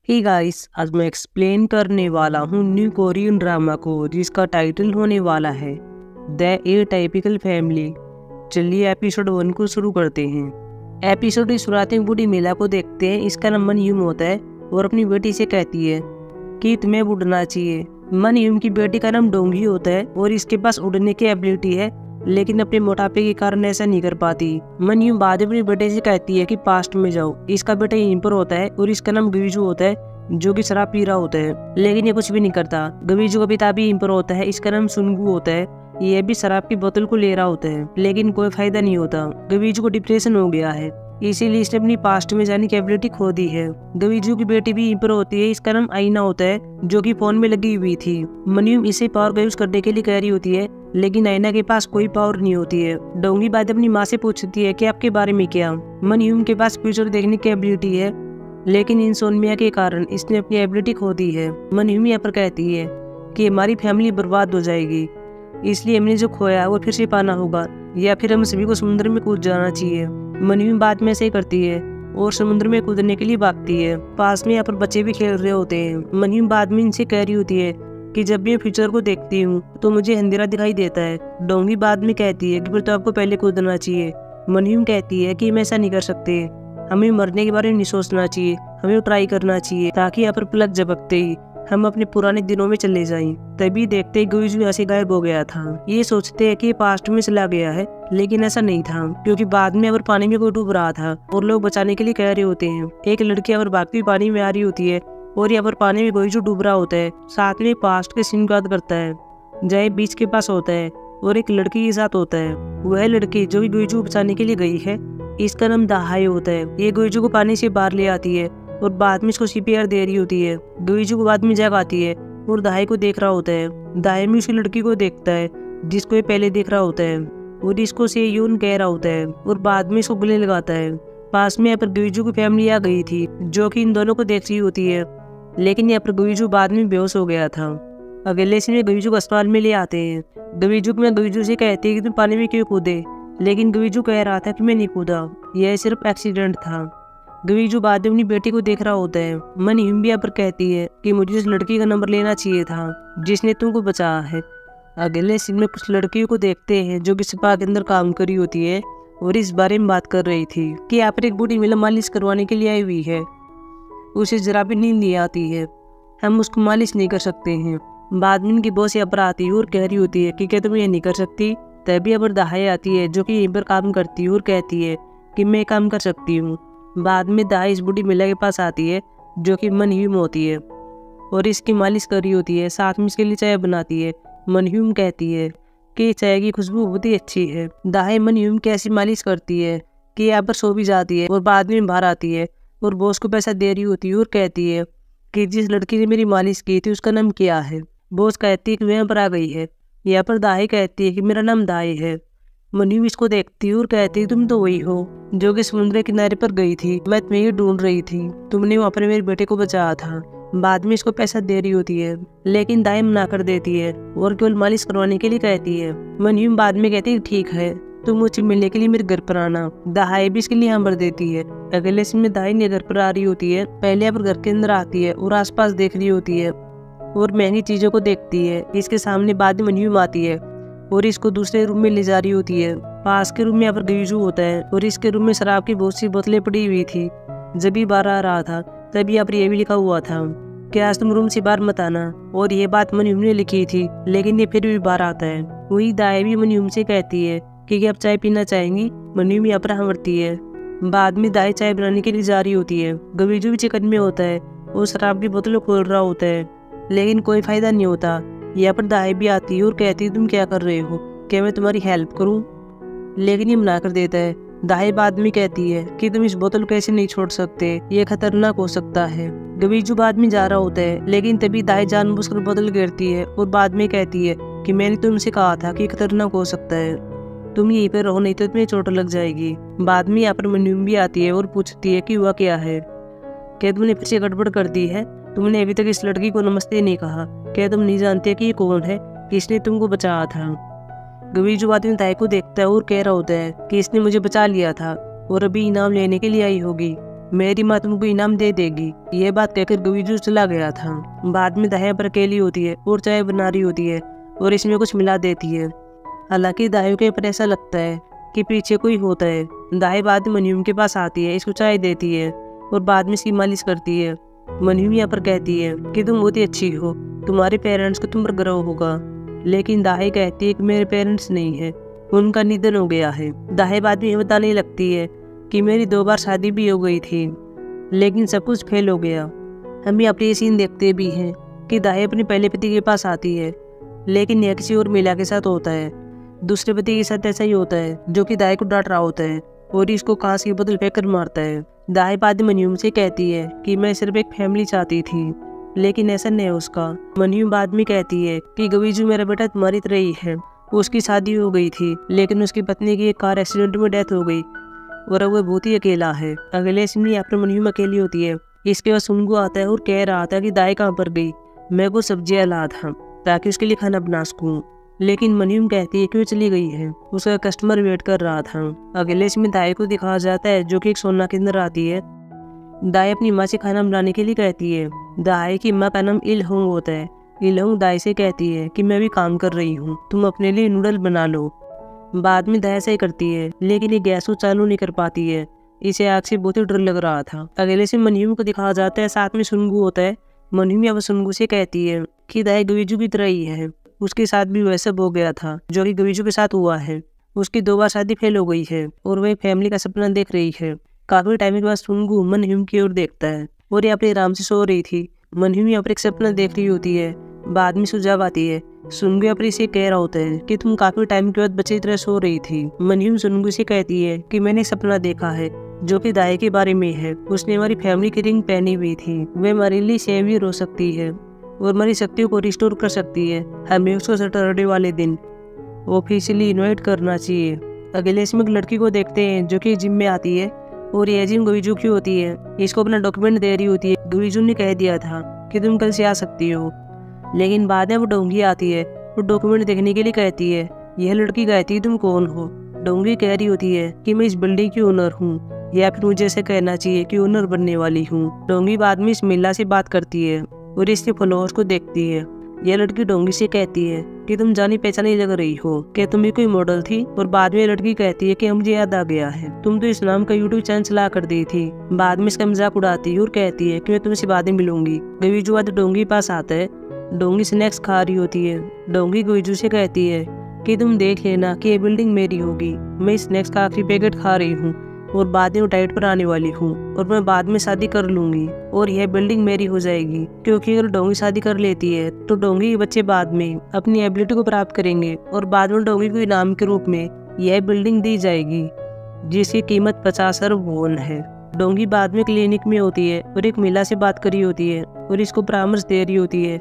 Hey guys, आज मैं explain करने वाला हूँ न्यू कोरियन ड्रामा को जिसका टाइटल होने वाला है द एटाइपिकल फैमिली। चलिए एपिसोड 1 को शुरू करते हैं। एपिसोड की शुरुआत में बूढ़ी महिला को देखते हैं। इसका नाम मन यूम होता है और अपनी बेटी से कहती है कि तुम्हें उड़ना चाहिए। मन यूम की बेटी का नाम डोंगी होता है और इसके पास उड़ने की एबिलिटी है, लेकिन अपने मोटापे के कारण ऐसा नहीं कर पाती। मन यूं बाद अपने बेटे से कहती है कि पास्ट में जाओ। इसका बेटा यहीं पर होता है और इसका नाम गवीजू होता है जो कि शराब पी रहा होता है, लेकिन ये कुछ भी नहीं करता। गवीजू का पिता भी यहीं पर होता है, इसका नाम सुनगू होता है। ये भी शराब की बोतल को ले रहा होता है, लेकिन कोई फायदा नहीं होता। गवीजू को डिप्रेशन हो गया है, इसीलिए इसने अपनी पास्ट में जाने की एबिलिटी खो दी है। गवीजू की बेटी भी यहीं पर होती है, इसका नाम आईना होता है जो कि फोन में लगी हुई थी। मनियम इसे पावर का यूज करने के लिए कह रही होती है, लेकिन आईना के पास कोई पावर नहीं होती है। डोंगी बाद अपनी माँ से पूछती है कि आपके बारे में क्या। मनियम के पास फ्यूचर देखने की एबिलिटी है, लेकिन इंसोम्निया के कारण इसने अपनी एबिलिटी खो दी है। मनियम यहाँ पर कहती है कि हमारी फैमिली बर्बाद हो जाएगी, इसलिए हमने जो खोया वो फिर से पाना होगा, या फिर हम सभी को समुद्र में कूद जाना चाहिए। मनियम बाद में ऐसे ही करती है और समुद्र में कूदने के लिए भागती है। पास में यहाँ पर बच्चे भी खेल रहे होते हैं। मनियम बाद में इनसे कह रही होती है कि जब भी मैं फ्यूचर को देखती हूँ तो मुझे अंधेरा दिखाई देता है। डोंगी बाद में कहती है कि फिर तो आपको पहले कूदना चाहिए। मनियम कहती है कि हम ऐसा नहीं कर सकते, हमें मरने के बारे में नहीं सोचना चाहिए, हमें ट्राई करना चाहिए ताकि यहाँ पर पलक झपकते ही हम अपने पुराने दिनों में चले जाएं। तभी देखते ही गवीजू यहाँ से गायब हो गया था। ये सोचते हैं कि पास्ट में चला गया है, लेकिन ऐसा नहीं था, क्योंकि बाद में अगर पानी में कोई डूब रहा था और लोग बचाने के लिए कह रहे होते हैं। एक लड़की अगर भागती हुई पानी में आ रही होती है और यहाँ पर पानी में गवीजू डूब रहा होता है। साथ में पास्ट के सीन याद करता है, जय बीच के पास होता है और एक लड़की के साथ होता है। वह लड़की जो कि गवीजू बचाने के लिए गई है, इसका नाम दाहाई होता है। ये गवीजू को पानी से बाहर ले आती है और बाद में इसको सीपीआर दे रही होती है। गवीजू को बाद में जग आती है और दाहाई को देख रहा होता है। दाहाई में उसी लड़की को देखता है जिसको ये पहले देख रहा होता है और इसको से यून कह रहा होता है और बाद में इसको गले लगाता है। पास में यहाँ पर गवीजू की फैमिली आ गई थी जो कि इन दोनों को देख रही होती है, लेकिन यहाँ पर गवीजू बाद में बेहोश हो गया था। अगले सीन में गवीजू को अस्पताल में ले आते हैं। गवीजू से कहते हैं कि तुम पानी में क्यों कूदे, लेकिन गवीजू कह रहा था कि मैं नहीं कूदा, यह सिर्फ एक्सीडेंट था। गवीजू बाद में अपनी बेटी को देख रहा होता है। मन हिम्बिया पर कहती है कि मुझे उस लड़की का नंबर लेना चाहिए था जिसने तुमको बचाया है। अगले सीन में कुछ लड़कियों को देखते हैं जो कि स्पा के अंदर काम कर रही होती है और इस बारे में बात कर रही थी कि यहाँ पर एक बूढ़ी महिला मालिश करवाने के लिए आई हुई है, उसे जरा भी नींद नहीं आती है, हम उसको मालिश नहीं कर सकते हैं। बाद में उनकी बॉस यहाँ पर आती है और कह रही होती है कि क्या तुम ये नहीं कर सकती। तभी यहाँ पर दाहाई आती है जो कि यहीं पर काम करती है और कहती है कि मैं काम कर सकती हूँ। बाद में दाई इस बूढ़ी महिला के पास आती है जो कि मनह्यूम होती है और इसकी मालिश कर रही होती है, साथ में इसके लिए चाय बनाती है। मनह्यूम कहती है कि चाय की खुशबू बहुत ही अच्छी है। दाई मनह्यूम की ऐसी मालिश करती है कि यहाँ पर सो भी जाती है और बाद में बाहर आती है और बॉस को पैसा दे रही होती है और कहती है कि जिस लड़की ने मेरी मालिश की थी उसका नाम क्या है। बॉस कहती है कि यहाँ पर आ गई है। यहाँ पर दाई कहती है कि मेरा नाम दाई है। मनह्यूम इसको देखती है और कहती है तुम तो वही हो जो कि समुद्र किनारे पर गई थी, मैं तुम्हें ही ढूंढ रही थी, तुमने वहाँ पर मेरे बेटे को बचाया था। बाद में इसको पैसा दे रही होती है, लेकिन दाई मना कर देती है और केवल मालिश करवाने के लिए कहती है। मनह्यूम बाद में कहती है ठीक है, तुम मुझसे मिलने के लिए मेरे घर पर आना। दाई भी इसके लिए हाँ भर देती है। अगले सीन में दाई ने घर पर आ रही होती है। पहले यहाँ पर घर के अंदर आती है और आसपास देख रही होती है और महंगी चीजों को देखती है। इसके सामने बाद में मनह्यूम आती है और इसको दूसरे रूम में ले जा रही होती है। पास के रूम में यहाँ पर गवीजू होता है और इसके रूम में शराब की बहुत सी बोतलें पड़ी हुई थी। जब भी बाहर आ रहा था तभी यहाँ पर यह भी लिखा हुआ था कि आज तुम रूम से बाहर मत आना, और ये बात मनह्यूम ने लिखी थी, लेकिन ये फिर भी बाहर आता है। वही दाई भी मनह्यूम से कहती है कि क्या आप चाय पीना चाहेंगी। मनह्यूम यहाँ पर हाँ भरती है। बाद में दाई चाय बनाने के लिए जा रही होती है। गवीजू भी चिकन में होता है और शराब की बोतलें खोल रहा होता है, लेकिन कोई फायदा नहीं होता। यहाँ पर दाई भी आती है और कहती है तुम क्या कर रहे हो, क्या मैं तुम्हारी हेल्प करूं, लेकिन ये मना कर देता है। दाई बाद में कहती है कि तुम इस बोतल को कैसे नहीं छोड़ सकते, ये खतरनाक हो सकता है। गवीजू बाद में जा रहा होता है, लेकिन तभी दाई जानबूझकर बोतल गिरती है और बाद में कहती है कि मैंने तुमसे कहा था कि खतरनाक हो सकता है, तुम यहीं पर रहो नहीं तो तुम्हें चोट लग जाएगी। बाद में यहाँ पर मनह्यूम भी आती है और पूछती है कि हुआ क्या है, क्या तुमने फिर से गड़बड़ कर दी है, तुमने अभी तक इस लड़की को नमस्ते नहीं कहा, क्या तुम नहीं जानते कि ये कौन है, किसने तुमको बचाया था। गवीजू बाद में दाई को देखता है और कह रहा होता है कि इसने मुझे बचा लिया था और अभी इनाम लेने के लिए आई होगी। मेरी माँ तुमको इनाम दे देगी। ये बात कहकर गवीजू चला गया था। बाद में दाया पर अकेली होती है और चाय बना रही होती है और इसमें कुछ मिला देती है। हालांकि दायो के पर ऐसा लगता है कि पीछे कोई होता है। दाई बाद में मनयूम के पास आती है, इसको चाय देती है और बाद में इसकी मालिश करती है। मनयूम यहाँ पर कहती है कि तुम बहुत ही अच्छी हो, तुम्हारे पेरेंट्स को तुम पर गर्व होगा। लेकिन दाई कहती है कि मेरे पेरेंट्स नहीं है, उनका निधन हो गया है। दाई बाद में बताने लगती है कि मेरी 2 बार शादी भी हो गई थी लेकिन सब कुछ फेल हो गया। हम यहाँ पर ये सीन देखते भी हैं कि दाई अपने पहले पति के पास आती है लेकिन यह किसी और महिला के साथ होता है। दूसरे पति के साथ ऐसा ही होता है जो कि दाई को डांट रहा होता है और इसको कांच की बोतल फेंक कर मारता है। दाई बाद में मनयूम से कहती है कि मैं सिर्फ एक फैमिली चाहती थी लेकिन ऐसा नहीं है उसका। मनयूम बाद में कहती है कि गवीजू मेरा बेटा तुम्हारी तरह ही है, उसकी शादी हो गई थी लेकिन उसकी पत्नी की एक कार एक्सीडेंट में डेथ हो गई और अब वो बहुत ही अकेला है। अगले सीन में यहाँ पर मनयूम अकेली होती है। इसके बाद सुनगू आता है और कह रहा था कि दाई कहाँ पर गई, मैं को सब्जियाँ ला था ताकि उसके लिए खाना बना सकूँ। लेकिन मनयूम कहती है कि वो चली गई है, उसका कस्टमर वेट कर रहा था। अगले इसमें दाई को दिखाया जाता है जो कि एक सोना के अंदर आती है। दाई अपनी माँ से खाना बनाने के लिए कहती है। दाई की माँ का नाम इलहोंग होता है। इलहोंग दाई से कहती है कि मैं भी काम कर रही हूँ, तुम अपने लिए नूडल बना लो। बाद में दाई ऐसा ही करती है लेकिन ये गैस को चालू नहीं कर पाती है, इसे आग से बहुत ही डर लग रहा था। अगले से मनयूम को दिखाया जाता है, साथ में सुनगू होता है। मनयूम या सुनगू से कहती है कि दाई गवीजू की तरह ही है, उसके साथ भी वैसा हो गया था जो कि गवीजू के साथ हुआ है। उसकी 2 बार शादी फेल हो गई है और वह फैमिली का सपना देख रही है। काफी टाइम के बाद सुनगू मनयूम की ओर देखता है और ये अपने आराम से सो रही थी। मनयूम यहाँ पर एक सपना देख रही होती है। बाद में सुझाव आती है। सुनगू यहाँ पर इसे कह रहा होता है कि तुम काफी टाइम के बाद बच्चे की तरह सो रही थी। मनयूम सुनगू से कहती है कि मैंने सपना देखा है जो कि दाई के बारे में है। उसने हमारी फैमिली की रिंग पहनी हुई थी, वह हमारे लिए सेवियर हो सकती है और हमारी शक्तियों को रिस्टोर कर सकती है। हमें उसको सैटरडे वाले दिन ऑफिशियली इनवाइट करना चाहिए। अगले इसमें एक लड़की को देखते हैं जो कि जिम में आती है और ये जिम गवीजू की होती है। इसको अपना डॉक्यूमेंट दे रही होती है। गवीजू ने कह दिया था कि तुम कल से आ सकती हो, लेकिन बाद में वो डोंगी आती है और डॉक्यूमेंट देखने के लिए कहती है। यह लड़की कहती है तुम कौन हो। डोंगी कह रही होती है कि मैं इस बिल्डिंग की ओनर हूँ, या फिर मुझे ऐसे कहना चाहिए कि ओनर बनने वाली हूँ। डोंगी बाद में इस महिला से बात करती है और इसके फॉलोअर्स को देखती है। यह लड़की डोंगी से कहती है कि तुम जानी पहचानी लग रही हो, क्या तुम भी कोई मॉडल थी। और बाद में लड़की कहती है कि मुझे याद आ गया है, तुम तो इस नाम का यूट्यूब चैनल चला कर दी थी। बाद में इसका मजाक उड़ाती है और कहती है कि मैं तुमसे बाद में मिलूंगी। गवीजू बाद डोंगी पास आता है। डोंगी स्नैक्स खा रही होती है। डोंगी गवीजू से कहती है कि तुम देख लेना कि ये बिल्डिंग मेरी होगी, मैं स्नैक्स का आखिरी पैकेट खा रही हूँ और बाद में डाइट पर आने वाली हूँ और मैं बाद में शादी कर लूंगी और यह बिल्डिंग मेरी हो जाएगी। क्योंकि अगर डोंगी शादी कर लेती है तो डोंगी के बच्चे बाद में अपनी एबिलिटी को प्राप्त करेंगे और बाद में डोंगी को इनाम के रूप में यह बिल्डिंग दी जाएगी जिसकी कीमत 50 अरब वॉन है। डोंगी बाद में क्लिनिक में होती है और एक महिला से बात करी होती है और इसको परामर्श दे रही होती है,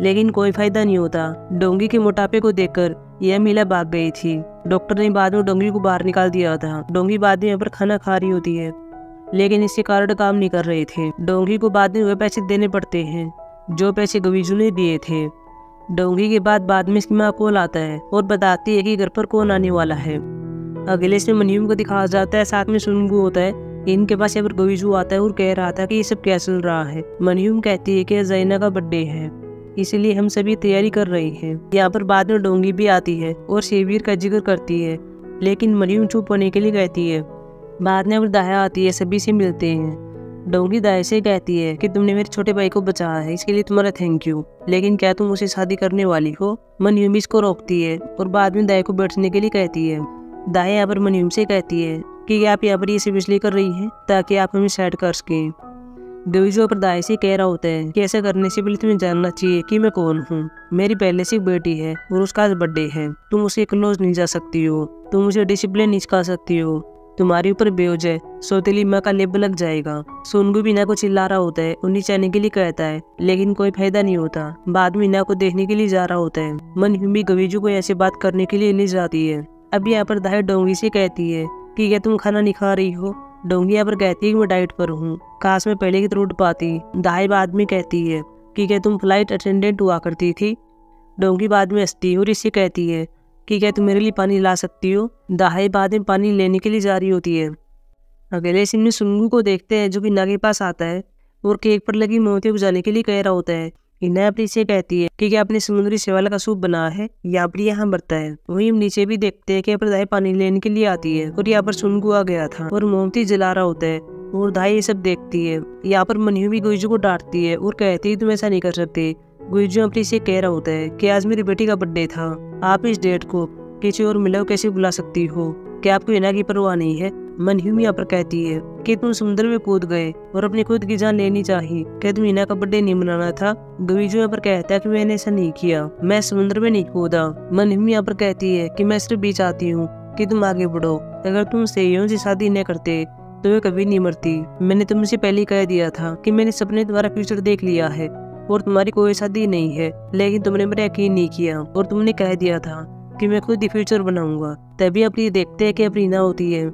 लेकिन कोई फायदा नहीं होता। डोंगी के मोटापे को देखकर यह महिला भाग गई थी। डॉक्टर ने बाद में डोंगी को बाहर निकाल दिया था। डोंगी बाद में यहाँ पर खाना खा रही होती है लेकिन इसके कार्ड काम नहीं कर रहे थे। डोंगी को बाद में वह पैसे देने पड़ते हैं जो पैसे गवीजू ने दिए थे। डोंगी के बाद में इसकी माँ कॉल आता है और बताती है कि घर पर कौन आने वाला है। अगले से मनयूम को दिखाया जाता है, साथ में सुनगू होता है। इनके पास यहाँ पर गवीजू आता है और कह रहा था कि ये सब क्या चल रहा है। मनयूम कहती है कि जैना का बर्थडे है इसलिए हम सभी तैयारी कर रहे हैं। यहाँ पर बाद में डोंगी भी आती है और शेवीर का जिक्र करती है, लेकिन मनयूम चुप होने के लिए कहती है। बाद में दाया आती है, सभी से मिलते हैं। डोंगी दाया से कहती है कि तुमने मेरे छोटे भाई को बचाया है, इसके लिए तुम्हारा थैंक यू, लेकिन क्या तुम उसे शादी करने वाली हो। मनयूम इसको रोकती है और बाद में दाया को बैठने के लिए कहती है। दाया यहाँ पर मनयूम से कहती है कि आप यहाँ पर ये सब इसलिए कर रही हैं ताकि आप हमें सेट कर सकें। गवीजू पर दाई से कह रहा होता है कि ऐसा करने से पहले तुम्हें जानना चाहिए कि मैं कौन हूँ। मेरी पहले से एक बेटी है और उसका आज बर्थडे है, तुम उसे क्लोज नहीं जा सकती हो, तुम उसे डिसिप्लिन नहीं सिखा सकती हो, तुम्हारे ऊपर बेवजह है सौतेली माँ का लेबल लग जाएगा। सुनगू बिना को चिल्ला रहा होता है और नीचे आने के लिए कहता है, लेकिन कोई फायदा नहीं होता। बाद में इना को देखने के लिए जा रहा होता है। मनयूम भी गवीजू को ऐसे बात करने के लिए नहीं जाती है। अब यहाँ पर दाई डोंगी से कहती है कि क्या तुम खाना नहीं खा रही हो। डोंगी यहाँ पर कहती है कि मैं डाइट पर हूँ, काश मैं पहले की तरह उठ पाती। दाई बाद में कहती है कि क्या तुम फ्लाइट अटेंडेंट हुआ करती थी। डोंगी बाद में हंसती है और इससे कहती है कि क्या तुम मेरे लिए पानी ला सकती हो। दाई बाद में पानी लेने के लिए जा रही होती है। अगले सीन में सुनगू को देखते हैं जो कि इना के पास आता है और केक पर लगी मोमबत्ती बुझाने के लिए कह रहा होता है। इना अपनी से कहती है कि क्या आपने समुद्री शैवाल का सूप बनाया है, यहाँ पर यहाँ मरता है। वहीं हम नीचे भी देखते हैं कि यहाँ पर दाई पानी लेने के लिए आती है और यहाँ पर सुनगू आ गया था और मोमबत्ती जला रहा होता है और दाई ये सब देखती है। यहाँ पर मनियू भी गुईजू को डांटती है और कहती है तुम ऐसा नहीं कर सकते। गुईजू अपनी से कह रहा होता है कि आज मेरी बेटी का बर्थडे था, आप इस डेट को किसी और मिलो कैसे बुला सकती हो, क्या आपको इना की परवाह नहीं है। मनह्यूम यहाँ पर कहती है कि तुम समुद्र में कूद गए और अपनी खुद की जान लेनी चाहिए, क्या तुम इना का बर्थडे नहीं मनाना था। गुईजू यहाँ पर कहता है कि मैंने ऐसा नहीं किया, मैं समुद्र में नहीं कूदा। मनह्यूम यहाँ पर कहती है कि मैं सिर्फ भी चाहती हूँ कि तुम आगे बढ़ो, अगर तुम सेयोन से शादी न करते तो वे कभी नहीं मरती। मैंने तुमसे पहले ही कह दिया था कि मैंने सपने तुम्हारा फ्यूचर देख लिया है और तुम्हारी कोई शादी नहीं है, लेकिन तुमने मेरा यकीन नहीं किया और तुमने कह दिया था कि मैं खुद ही फ्यूचर बनाऊंगा। तभी अपनी देखते हैं कि अपनी इना होती है।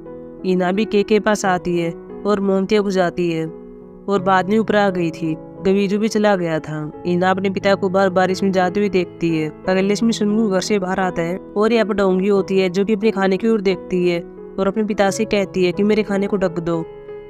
इना भी के पास आती है और मोमबत्तियां बुझाती है और बाद में ऊपर आ गई थी। गवीजू भी चला गया था। इना अपने पिता को बार बारिश में जाते हुए देखती है। अगले में सुनगू घर से बाहर आता है और यहाँ पर डोंगी होती है जो कि अपने खाने की ओर देखती है और अपने पिता से कहती है कि मेरे खाने को ढक दो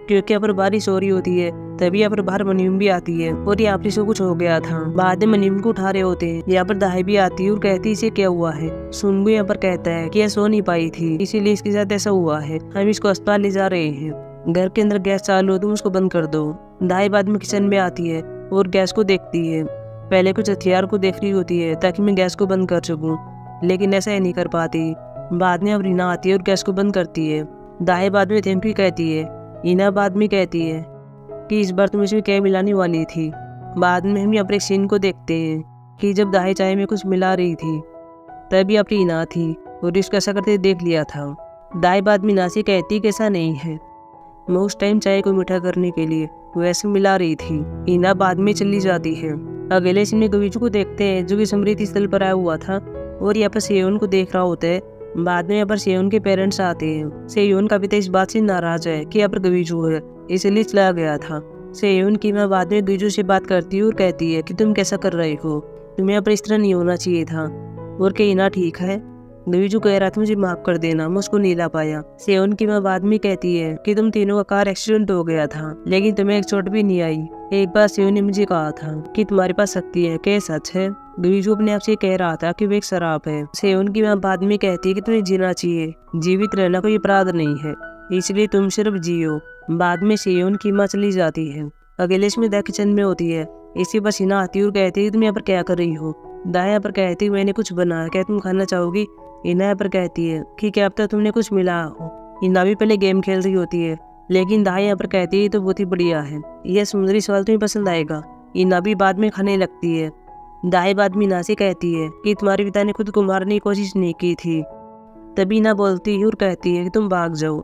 क्योंकि यहाँ पर बारिश हो रही होती है। तभी यहाँ पर बाहर मनियम भी आती है और यहाँ पर इसको कुछ हो गया था। बाद में मनियम को उठा रहे होते हैं। यहाँ पर दाई भी आती है और कहती है इसे क्या हुआ है। सुनगू यहाँ पर कहता है कि यह सो नहीं पाई थी इसीलिए इसके साथ ऐसा हुआ है, हम इसको अस्पताल ले जा रहे हैं। घर के अंदर गैस चालू हो तुम उसको बंद कर दो। दाई बाद में किचन में आती है और गैस को देखती है। पहले कुछ हथियार को देख रही होती है ताकि मैं गैस को बंद कर सकूं, लेकिन ऐसा ही नहीं कर पाती। बाद में अब रीना आती है और गैस को बंद करती है। दाई बाद में थैंक यू कहती है। इना बाद में कहती है कि इस बार तुम इसमें क्या मिलाने वाली थी। बाद में हम यहाँ पर एक सीन को देखते हैं कि जब दाई चाय में कुछ मिला रही थी तभी अपनी इना थी और इसको ऐसा करते देख लिया था। दाई बाद में इना से कहती कि ऐसा नहीं है, मैं उस टाइम चाय को मीठा करने के लिए वैसे मिला रही थी। इना बाद में चली जाती है। अगले सीन में गवीजू को देखते हैं जो कि स्मृति स्थल पर आया हुआ था और यहाँ पर सेयोन को देख रहा होता है। बाद में यहाँ पर सेयोन के पेरेंट्स आते हैं। सेयोन का पिता इस बात से नाराज है कि यहाँ पर गवीजू है इसलिए चला गया था। सेयोन की माँ बाद में गवीजू से बात करती है और कहती है कि तुम कैसा कर रहे हो, तुम्हें यहाँ पर इस तरह नहीं होना चाहिए था। और कि इना ठीक है। गवीजू कह रहा था मुझे माफ कर देना, मैं उसको नहीं ला पाया। सेयोन की माँ बाद में कहती है कि तुम तीनों का कार एक्सीडेंट हो गया था लेकिन तुम्हें एक चोट भी नहीं आई। एक बार सेयोन ने मुझे कहा था कि तुम्हारे पास शक्ति है, क्या सच है। गवीजू अपने आप से कह रहा था कि वो एक शराब है। सेयोन की माँ बाद में कहती है कि तुम्हें जीना चाहिए, जीवित रहना कोई अपराध नहीं है, इसलिए तुम सिर्फ जियो। बाद में सेयोन की माँ चली जाती है। अगले में दा किचन में होती है। इसी पर सीना आती है और कहती है तुम यहाँ पर क्या कर रही हो। दा यहाँ पर कहती है मैंने कुछ बनाया, क्या तुम खाना चाहोगी। इना यहाँ पर कहती है कि क्या अब तक तुमने कुछ मिला हो। इना भी पहले गेम खेल रही होती है लेकिन दाई यहाँ पर कहती है तो बहुत ही बढ़िया है, यह समुद्री सवाल तुम्हें पसंद आएगा। इना भी बाद में खाने लगती है। दाई बाद में इना से कहती है कि तुम्हारे पिता ने खुद को मारने की कोशिश नहीं की थी। तभी इना बोलती है और कहती है कि तुम भाग जाओ,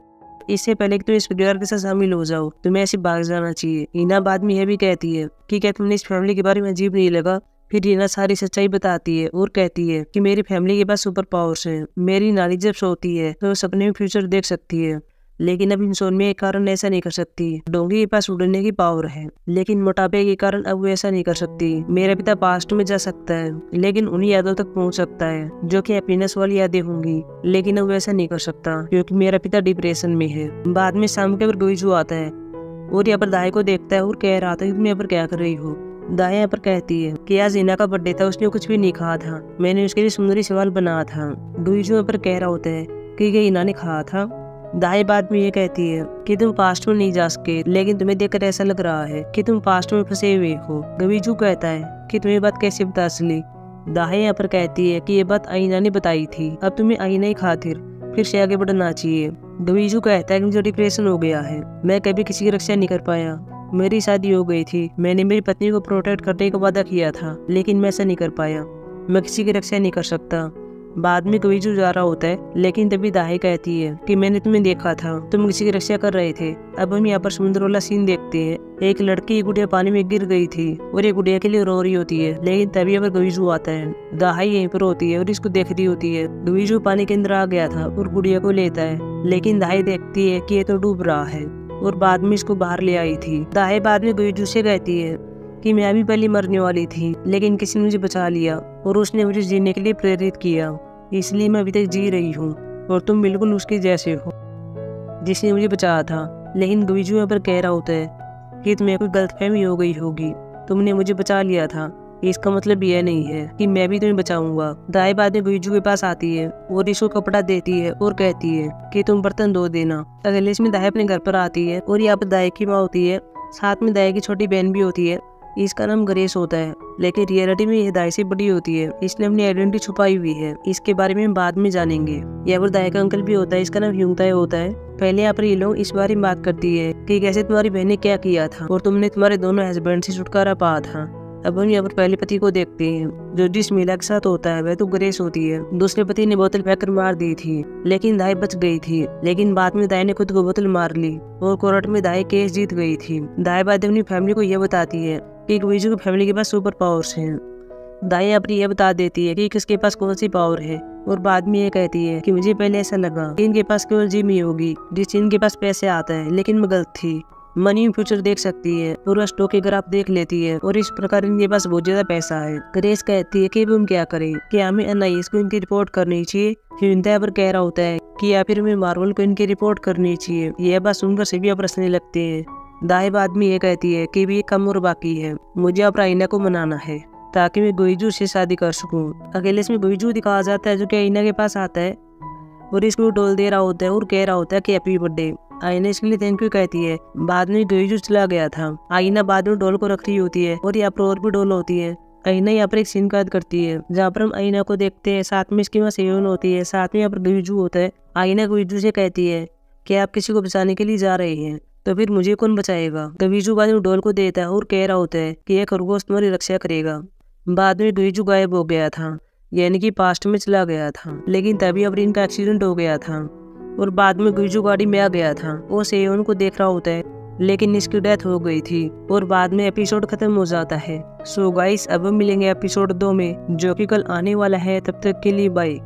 इससे पहले कि तुम इस परिवार के साथ शामिल हो जाओ तुम्हें ऐसे भाग जाना चाहिए। इना बाद में यह भी कहती है कि क्या तुमने इस फैमिली के बारे में अजीब नहीं लगा। फिर इना सारी सच्चाई बताती है और कहती है कि मेरी फैमिली के पास सुपर पावर्स हैं। मेरी नानी जब सोती है तो सपने में फ्यूचर देख सकती है, लेकिन अब इंसोम्निया के कारण ऐसा नहीं कर सकती। डोंगी के पास उड़ने की पावर है लेकिन मोटापे के कारण अब वो ऐसा नहीं कर सकती। मेरा पिता पास्ट में जा सकता है लेकिन उन्हीं यादों तक पहुंच सकता है जो कि हैप्पीनेस वाली यादें होंगी, लेकिन अब वैसा नहीं कर सकता क्योंकि मेरा पिता डिप्रेशन में है। बाद में शाम के वक्त गवीजू आता है और यहाँ पर दाई को देखता है और कह रहा था कि तुम यहाँ पर क्या कर रही हो। दाई यहाँ पर कहती है कि आज इना का बर्थडे था, उसने कुछ भी नहीं खाया था, मैंने उसके लिए समुद्री सवाल बनाया था। गवीजू यहाँ पर कह रहा होता है कि इना ने खाया था। दाई बाद में ये कहती है कि तुम पास्ट में नहीं जा सके लेकिन तुम्हें देखकर ऐसा लग रहा है कि तुम पास्ट में फंसे हुए हो। गवीजू कहता है कि तुम्हें बात कैसे पता चली। दाई यहाँ पर कहती है कि ये बात आईना ने बताई थी, अब तुम्हें आईना ही खातिर फिर से आगे बढ़ना चाहिए। गवीजू कहता है कि मुझे डिप्रेशन हो गया है, मैं कभी किसी की रक्षा नहीं कर पाया। मेरी शादी हो गई थी, मैंने मेरी पत्नी को प्रोटेक्ट करने का वादा किया था लेकिन मैं ऐसा नहीं कर पाया, मैं किसी की रक्षा नहीं कर सकता। बाद में गवीजू जा रहा होता है लेकिन तभी दाई कहती है कि मैंने तुम्हें देखा था, तुम किसी की रक्षा कर रहे थे। अब हम यहाँ पर समुद्र वाला सीन देखते हैं। एक लड़की गुड़िया पानी में गिर गई थी और ये गुड़िया के लिए रो रही होती है, लेकिन तभी यहाँ पर गवीजू आता है। दाई यहीं पर होती है और इसको देख रही होती है। गवीजू पानी के अंदर आ गया था और गुड़िया को लेता है, लेकिन दाई देखती है कि ये तो डूब रहा है और बाद में इसको बाहर ले आई थी। दाई बाद में गवीजू से कहती है कि मैं अभी पहले मरने वाली थी लेकिन किसी ने मुझे बचा लिया और उसने मुझे जीने के लिए प्रेरित किया, इसलिए मैं अभी तक जी रही हूँ और तुम बिल्कुल उसके जैसे हो जिसने मुझे बचाया था। लेकिन गुइजू यहाँ पर कह रहा होता है कि तुम्हें कोई गलतफहमी हो गई होगी, तुमने मुझे बचा लिया था, इसका मतलब यह नहीं है कि मैं भी तुम्हें बचाऊंगा। दाई बाद में गुइजू के पास आती है और इसको कपड़ा देती है और कहती है कि तुम बर्तन धो देना। अगले इसमें दाई अपने घर पर आती है और यहाँ पर दाई की माँ होती है, साथ में दाई की छोटी बहन भी होती है। इसका नाम ग्रेस होता है, लेकिन रियलिटी में यह दाई से बड़ी होती है। इसने अपनी आइडेंटिटी छुपाई हुई है, इसके बारे में हम बाद में जानेंगे। यहाँ पर दाई का अंकल भी होता है, इसका नाम ह्यूंगताई होता है। पहले यहाँ पर ये लोग इस बारे में बात करती है कि कैसे तुम्हारी बहन ने क्या किया था और तुमने तुम्हारे दोनों हस्बैंड से छुटकारा पाया था। अब हम यहाँ पर पहले पति को देखते हैं, जो जिस महिला के साथ होता है वह तो ग्रेस होती है। दूसरे पति ने बोतल फेंक मार दी थी, लेकिन दाई बच गई थी। लेकिन बाद में दाई ने खुद को बोतल मार ली और कोर्ट में दाई केस जीत गई थी। दाई बाद अपनी फैमिली को यह बताती है कि गुइजू की फैमिली के पास सुपर पावर्स हैं। दाई अपनी यह बता देती है कि किसके पास कौन सी पावर है और बाद में ये कहती है कि मुझे पहले ऐसा लगा कि इनके पास केवल जिम ही होगी जिससे इनके पास पैसे आता है, लेकिन मैं गलत थी। मनी इन फ्यूचर देख सकती है, पूरा स्टॉक के ग्राफ देख लेती है और इस प्रकार इनके पास बहुत ज्यादा पैसा है। ग्रेस कहती है कि हम क्या करें, कि हमें एनआईएस को इनकी रिपोर्ट करनी चाहिए। ह्यूंगताई पर कह रहा होता है कि या फिर हमें मार्वल को इनकी रिपोर्ट करनी चाहिए। यह बात सुनकर सभी अब हंसने लगते हैं। दाई बाद में ये कहती है कि भी कम और बाकी है, मुझे अब आईना को मनाना है ताकि मैं गुइजू से शादी कर सकूं। अकेले इसमें गुइजू दिखाया जाता है जो कि आईना के पास आता है और इसको डोल दे रहा होता है और कह रहा होता है कि हैप्पी बर्थडे। आईना इसके लिए थैंक यू कहती है। बाद में गुइजू चला गया था। आईना बाद में डोल को रख रही होती है और यहाँ पर और भी डोल होती है। आईना यहाँ पर एक सीन कैद करती है जहाँ पर हम आईना को देखते हैं, साथ में इसकी वहाँ सेवन होती है, साथ में यहाँ पर गुइजू होता है। आईना गुइजू से कहती है कि आप किसी को बचाने के लिए जा रहे हैं, तो फिर मुझे कौन बचाएगा। गुइजू बाद में डोल को देता है और कह रहा होता है कि यह खरगोश तुम्हारी रक्षा करेगा। बाद में गुइजू गायब हो गया था, यानी कि पास्ट में चला गया था, लेकिन तभी अब इनका एक्सीडेंट हो गया था और बाद में गुइजू गाड़ी में आ गया था। वो सेवन को देख रहा होता है, लेकिन इसकी डेथ हो गई थी और बाद में एपिसोड खत्म हो जाता है। सो गाइस, अब हम मिलेंगे एपिसोड 2 में, जो कि कल आने वाला है। तब तक के लिए बाय।